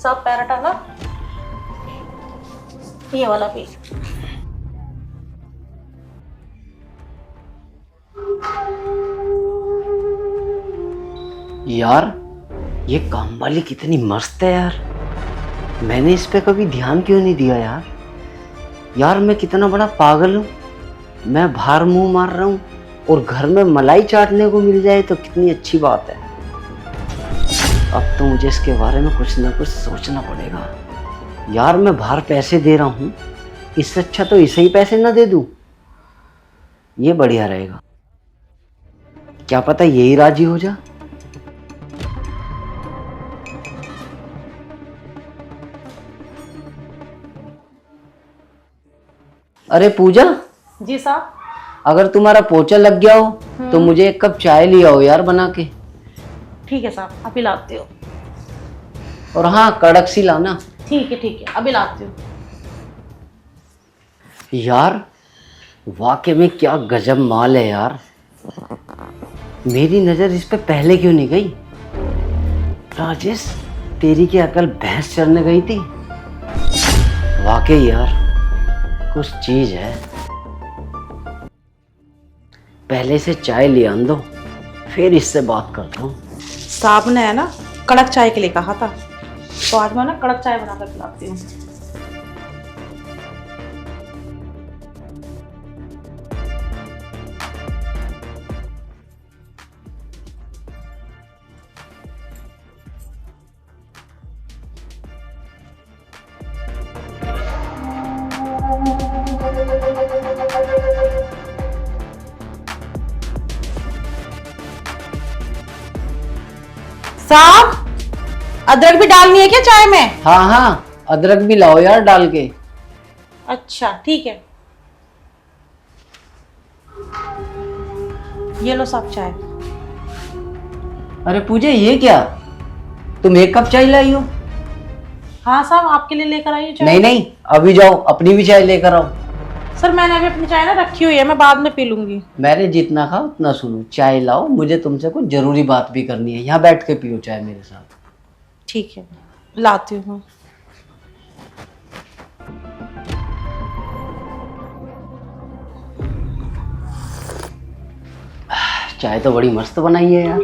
साहब पैर हटाना, ये वाला भी। यार ये काम वाली कितनी मस्त है यार। मैंने इस पे कभी ध्यान क्यों नहीं दिया यार। यार मैं कितना बड़ा पागल हूँ। मैं बाहर मुंह मार रहा हूँ और घर में मलाई चाटने को मिल जाए तो कितनी अच्छी बात है। अब तो मुझे इसके बारे में कुछ ना कुछ सोचना पड़ेगा। यार मैं बाहर पैसे दे रहा हूँ, इससे अच्छा तो इसे ही पैसे ना दे दूँ, ये बढ़िया रहेगा। क्या पता यही राजी हो जा। अरे पूजा, जी साहब। अगर तुम्हारा पोछा लग गया हो तो मुझे एक कप चाय ले आओ यार बना के। ठीक है साहब, अभी लाती हूँ। और हाँ, कड़क सी लाना। ठीक है, अभी लाती हूँ। यार वाकई में क्या गजब माल है यार। मेरी नजर इस पे पहले क्यों नहीं गई। राजेश, तेरी क्या अकल भैंस चरने गई थी। वाकई यार कुछ चीज है। पहले से चाय ले आन दो, फिर इससे बात करता हूँ। साहब ने है ना कड़क चाय के लिए कहा था, तो आज मैं ना कड़क चाय बनाकर पिलाती हूँ। साहब, अदरक भी डालनी है क्या चाय में? हाँ हाँ, अदरक भी लाओ यार डाल के। अच्छा ठीक है, ये लो साहब चाय। अरे पूजा, ये क्या, तुम एक कप चाय लाई हो? हाँ साहब, आपके लिए लेकर आई हूँ चाय। नहीं नहीं, अभी जाओ अपनी भी चाय लेकर आओ। सर मैंने अभी अपनी चाय ना रखी हुई है, मैं बाद में पी लूंगी। मैंने जितना कहा उतना सुनो। चाय लाओ, मुझे तुमसे कुछ जरूरी बात भी करनी है। यहाँ बैठ के पियो चाय मेरे साथ। ठीक है, लाती हूँ। चाय तो बड़ी मस्त बनाई है यार।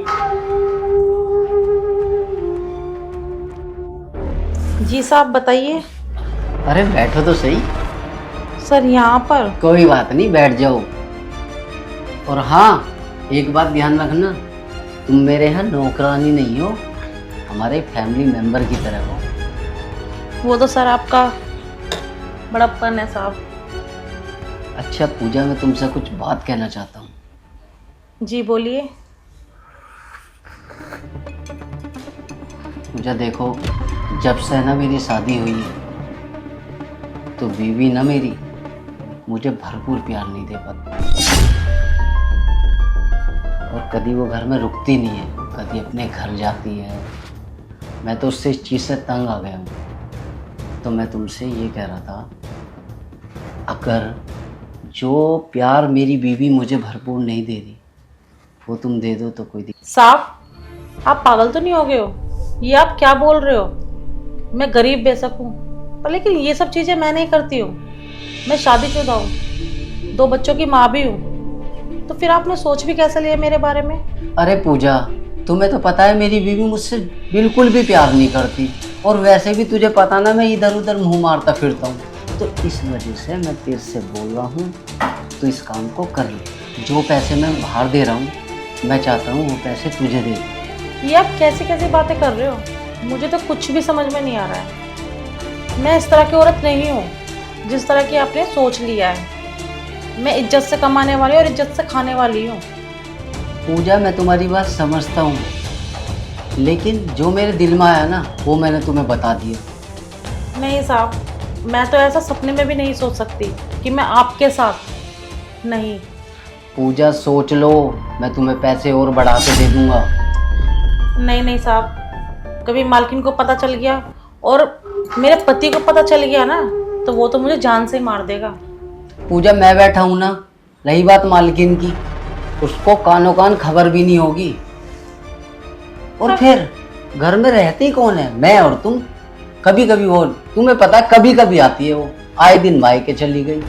जी साहब बताइए। अरे बैठो तो सही। सर यहाँ पर? कोई बात नहीं, बैठ जाओ। और हाँ, एक बात ध्यान रखना, तुम मेरे यहाँ नौकरानी नहीं हो, हमारे फैमिली मेंबर की तरह हो। वो तो सर आपका बड़प्पन है साहब। अच्छा पूजा, मैं तुमसे कुछ बात कहना चाहता हूँ। जी बोलिए। पूजा देखो, जब से ना मेरी शादी हुई है तो बीवी ना मेरी मुझे भरपूर प्यार नहीं दे पाती। और कभी वो घर में रुकती नहीं है, कभी अपने घर जाती है। मैं तो उससे इस चीज़ से तंग आ गया हूँ। तो मैं तुमसे ये कह रहा था, अगर जो प्यार मेरी बीवी मुझे भरपूर नहीं दे रही वो तुम दे दो तो कोई दिक्कत। साहब आप पागल तो नहीं हो गए हो? ये आप क्या बोल रहे हो? मैं गरीब बेशक हूँ, पर लेकिन ये सब चीज़ें मैं नहीं करती हूँ। मैं शादीशुदा हूँ, 2 बच्चों की माँ भी हूँ। तो फिर आपने सोच भी कैसे लिया मेरे बारे में? अरे पूजा, तुम्हें तो पता है मेरी बीवी मुझसे बिल्कुल भी प्यार नहीं करती। और वैसे भी तुझे पता ना, मैं इधर उधर मुंह मारता फिरता हूँ। तो इस वजह से मैं तेरे से बोल रहा हूँ, तो इस काम को कर ले। जो पैसे मैं बाहर दे रहा हूँ, मैं चाहता हूँ वो पैसे तुझे दे दूँ। ये आप कैसी कैसी बातें कर रहे हो? मुझे तो कुछ भी समझ में नहीं आ रहा है। मैं इस तरह की औरत नहीं हूँ जिस तरह की आपने सोच लिया है। मैं इज्जत से कमाने वाली और इज्जत से खाने वाली हूँ। पूजा, मैं तुम्हारी बात समझता हूँ, लेकिन जो मेरे दिल में आया ना वो मैंने तुम्हें बता दिया। नहीं साहब, मैं तो ऐसा सपने में भी नहीं सोच सकती कि मैं आपके साथ। नहीं पूजा सोच लो, मैं तुम्हें पैसे और बढ़ा के दे दूंगा। नहीं साहब, कभी मालकिन को पता चल गया और मेरे पति को पता चल गया ना, तो वो तो मुझे जान से ही मार देगा। पूजा, मैं बैठा हूँ ना, रही बात मालकिन की, उसको कानों कान खबर भी नहीं होगी। और फिर घर में रहते ही कौन है, मैं और तुम। कभी कभी वो, तुम्हें पता है, कभी कभी आती है वो, आए दिन भाई के चली गई।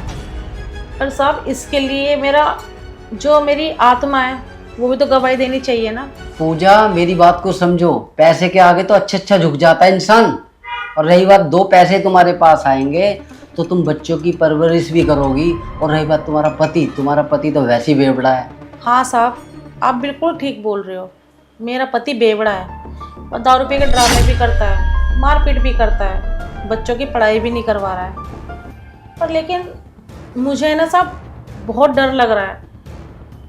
पर साहब इसके लिए मेरा जो मेरी आत्मा है वो भी तो गवाही देनी चाहिए ना। पूजा मेरी बात को समझो, पैसे के आगे तो अच्छा झुक जाता है इंसान। और रही बात, दो पैसे तुम्हारे पास आएंगे तो तुम बच्चों की परवरिश भी करोगी। और रही बात तुम्हारा पति तो वैसे ही बेवड़ा है। हाँ साहब, आप बिल्कुल ठीक बोल रहे हो। मेरा पति बेवड़ा है और दारू पी के ड्रामे भी करता है, मारपीट भी करता है, बच्चों की पढ़ाई भी नहीं करवा रहा है। पर लेकिन मुझे ना साहब बहुत डर लग रहा है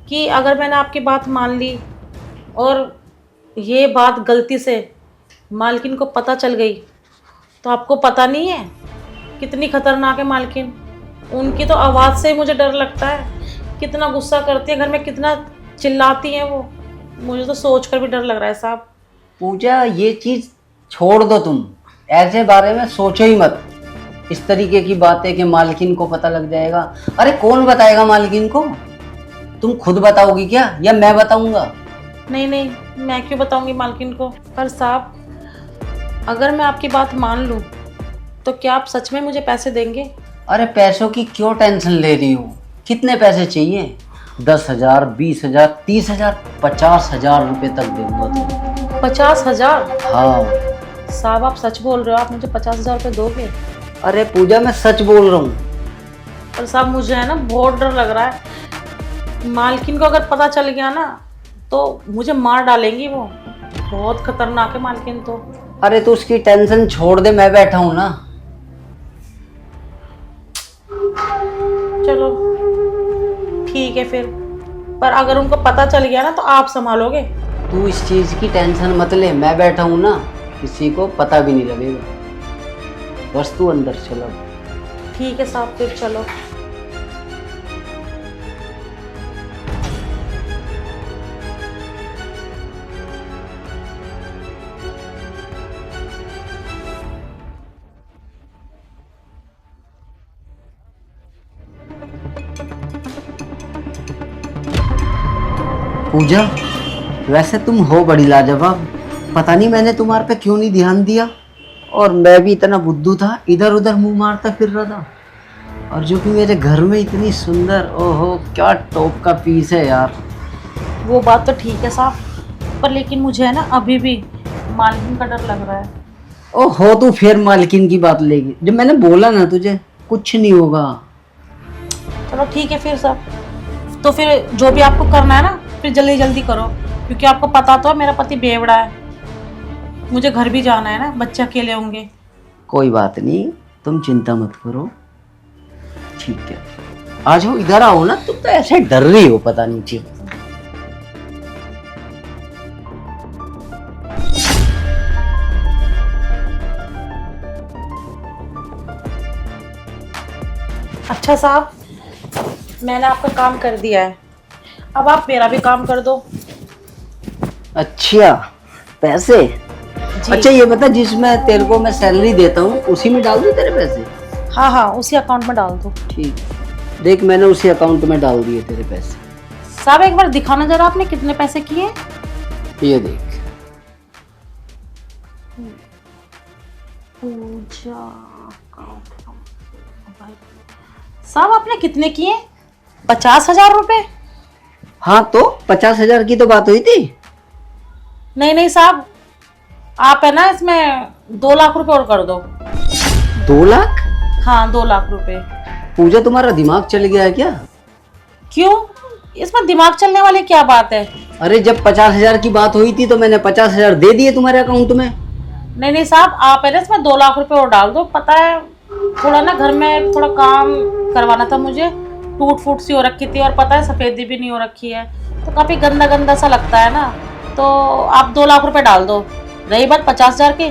कि अगर मैंने आपकी बात मान ली और ये बात गलती से मालकिन को पता चल गई, तो आपको पता नहीं है कितनी खतरनाक है मालकिन। उनकी तो आवाज़ से ही मुझे डर लगता है, कितना गुस्सा करती है, घर में कितना चिल्लाती हैं वो। मुझे तो सोच कर भी डर लग रहा है साहब। पूजा ये चीज छोड़ दो, तुम ऐसे बारे में सोचो ही मत। इस तरीके की बातें कि मालकिन को पता लग जाएगा, अरे कौन बताएगा मालकिन को? तुम खुद बताओगी क्या या मैं बताऊंगा? नहीं नहीं, मैं क्यों बताऊंगी मालकिन को। पर साहब अगर मैं आपकी बात मान लूँ तो क्या आप सच में मुझे पैसे देंगे? अरे पैसों की क्यों टेंशन ले रही हो? कितने पैसे चाहिए? 10,000, 20,000, 30,000, 50,000 रुपये तक दूंगा तुम। 50,000? हाँ साहब आप सच बोल रहे हो, आप मुझे 50,000 रुपये दोगे? अरे पूजा मैं सच बोल रहा हूँ। पर साहब मुझे है ना बहुत डर लग रहा है। मालकिन को अगर पता चल गया ना तो मुझे मार डालेंगी वो। बहुत खतरनाक है मालकिन तो। अरे तो उसकी टेंशन छोड़ दे, मैं बैठा हूँ ना। चलो ठीक है फिर, पर अगर उनको पता चल गया ना तो आप संभालोगे? तू इस चीज की टेंशन मत ले, मैं बैठा हूँ ना, किसी को पता भी नहीं लगेगा। बस तू अंदर चलो। ठीक है साहब, फिर चलो। पूजा वैसे तुम हो बड़ी लाजवाब, पता नहीं मैंने तुम्हारे पे क्यों नहीं ध्यान दिया। और मैं भी इतना बुद्धू था, इधर उधर मुंह मारता फिर रहा था। और जो कि मेरे घर में इतनी सुंदर, ओहो क्या टॉप का पीस है यार। वो बात तो ठीक है साहब, पर लेकिन मुझे है ना अभी भी मालकिन का डर लग रहा है। ओहो तू फिर मालकिन की बात लेगी? जब मैंने बोला ना तुझे कुछ नहीं होगा। चलो ठीक है फिर साहब, तो फिर जो भी आपको करना है ना फिर जल्दी जल्दी करो, क्योंकि आपको पता तो है मेरा पति बेवड़ा है। मुझे घर भी जाना है ना, बच्चे अकेले होंगे। कोई बात नहीं, तुम चिंता मत करो। ठीक है, आज हो इधर आओ ना, तुम तो ऐसे डर रही हो पता नहीं क्यों। अच्छा साहब, मैंने आपका काम कर दिया है, अब आप मेरा भी काम कर दो। अच्छा पैसे? जी। अच्छा ये बता, जिसमें तेरे को मैं सैलरी देता हूँ उसी में डाल दूँ तेरे पैसे? हाँ हाँ, उसी अकाउंट में डाल दो। ठीक, देख मैंने उसी अकाउंट में डाल दिए तेरे पैसे। साहब एक बार दिखाना जरा आपने कितने पैसे किए। ये देख। साहब आपने कितने किए? 50,000 रुपए? हाँ तो 50,000 की तो बात हुई थी। नहीं नहीं साहब, आप है ना इसमें 2 लाख रुपए और कर दो। 2 लाख? हाँ 2 लाख रुपए। पूजा तुम्हारा दिमाग चल गया है क्या? क्यों, इसमें दिमाग चलने वाली क्या बात है? अरे जब 50,000 की बात हुई थी तो मैंने 50,000 दे दिए तुम्हारे अकाउंट में। नहीं नहीं साहब, आप है ना इसमें 2 लाख रुपए और डाल दो। पता है थोड़ा ना घर में थोड़ा काम करवाना था मुझे, टूट फूट सी हो रखी थी, और पता है सफेदी भी नहीं हो रखी है, तो काफी गंदा गंदा सा लगता है ना। तो आप 2 लाख रुपए डाल दो। रही बात 50,000 की,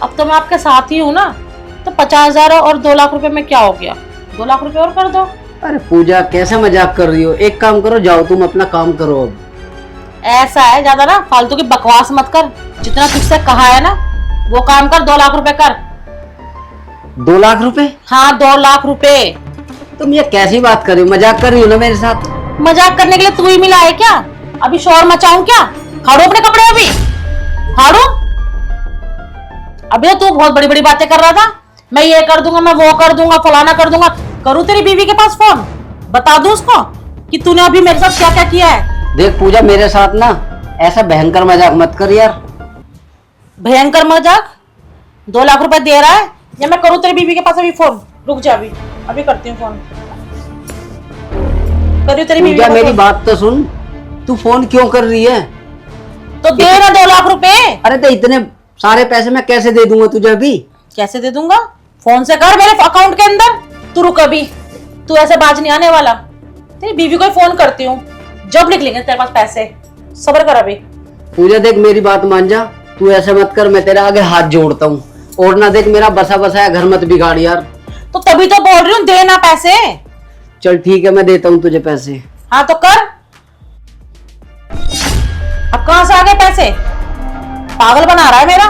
अब तो मैं आपके साथ ही हूँ ना, तो 50,000 और 2 लाख रुपए में क्या हो गया, 2 लाख रुपए और कर दो। अरे पूजा कैसे मजाक कर रही हो? एक काम करो, जाओ तुम अपना काम करो अब। ऐसा है, ज्यादा ना फालतू की बकवास मत कर, जितना तुझसे कहा है ना वो काम कर। 2 लाख रुपए कर। 2 लाख रुपए? हाँ 2 लाख रुपए। तुम ये कैसी बात कर रही हो? मजाक कर रही हो ना मेरे साथ? मजाक करने के लिए तू ही मिला है क्या? अभी शोर मचाऊं क्या? फाड़ो अपने कपड़े, अभी फाड़ो। अबे तू बहुत बड़ी बड़ी बातें कर रहा था, मैं ये कर दूंगा, मैं वो कर दूंगा, फलाना कर दूंगा। करूँ तेरी बीवी के पास फोन, बता दूं उसको कि तूने अभी मेरे साथ क्या क्या किया है। देख पूजा, मेरे साथ ना ऐसा भयंकर मजाक मत कर यार। भयंकर मजाक? 2 लाख रुपए दे रहा है या मैं करूँ तेरी बीवी के पास अभी फोन? रुक जा, अभी अभी करती हूँ फोन। करियो तेरी बीवी पूजा के पास मेरी फोन। बात तो सुन, तू फोन क्यों कर रही है? तो दे ना 2 लाख रुपए। अरे तो इतने सारे पैसे मैं कैसे दे दूंगा तुझे अभी? कैसे दे दूंगा? फोन से कर मेरे अकाउंट के अंदर। तू रुक अभी, तू ऐसे बाज नहीं आने वाला। तेरी बीवी को ही फोन करती हूँ, जब निकलेंगे तेरे पास पैसे। सब्र कर अभी। पूजा देख मेरी बात मान जा, तू ऐसे मत कर, मैं तेरे आगे हाथ जोड़ता हूँ। और ना देख मेरा बसा बसाया घर मत बिगाड़ यार। तो तभी तो बोल रही हूँ, दे ना पैसे। चल ठीक है, मैं देता हूँ तुझे पैसे। हाँ तो कर। अब कहां से आ गए पैसे? पागल बना रहा है मेरा।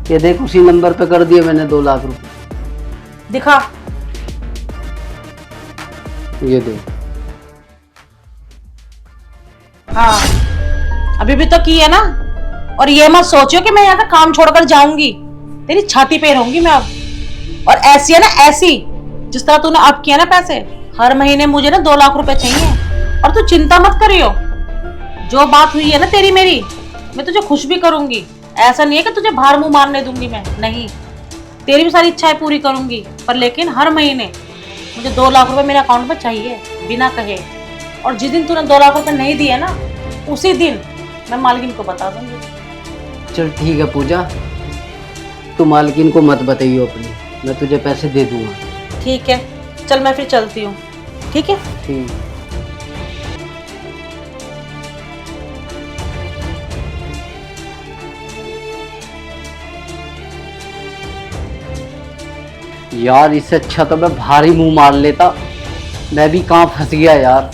ये देख उसी नंबर पे कर दिए मैंने 2 लाख रुपए। दिखा। ये देख। हाँ, अभी भी तो की है ना। और ये मत सोचियो कि मैं यहाँ का काम छोड़कर जाऊंगी। तेरी छाती पे रहूंगी मैं अब। और ऐसी है ना, ऐसी जिस तरह तूने अब किया ना पैसे। हर महीने मुझे ना 2 लाख रुपए चाहिए। और तू चिंता मत करियो, जो बात हुई है ना तेरी मेरी, मैं तुझे खुश भी करूंगी। ऐसा नहीं है कि तुझे बाहर मुंह मारने दूंगी मैं, नहीं। तेरी भी सारी इच्छाएं पूरी करूंगी, पर लेकिन हर महीने मुझे 2 लाख रुपए मेरे अकाउंट में चाहिए, बिना कहे। और जिस दिन तूने 2 लाख रुपए नहीं दिए ना, उसी दिन मैं मालकिन को बता दूंगी। चल ठीक है पूजा, तू मालकिन को मत बताइयो अपनी, मैं तुझे पैसे दे दूंगा। ठीक है, चल मैं फिर चलती हूँ। ठीक है। ठीक। यार इससे अच्छा तो मैं भारी मुंह मार लेता, मैं भी कहाँ फंस गया यार।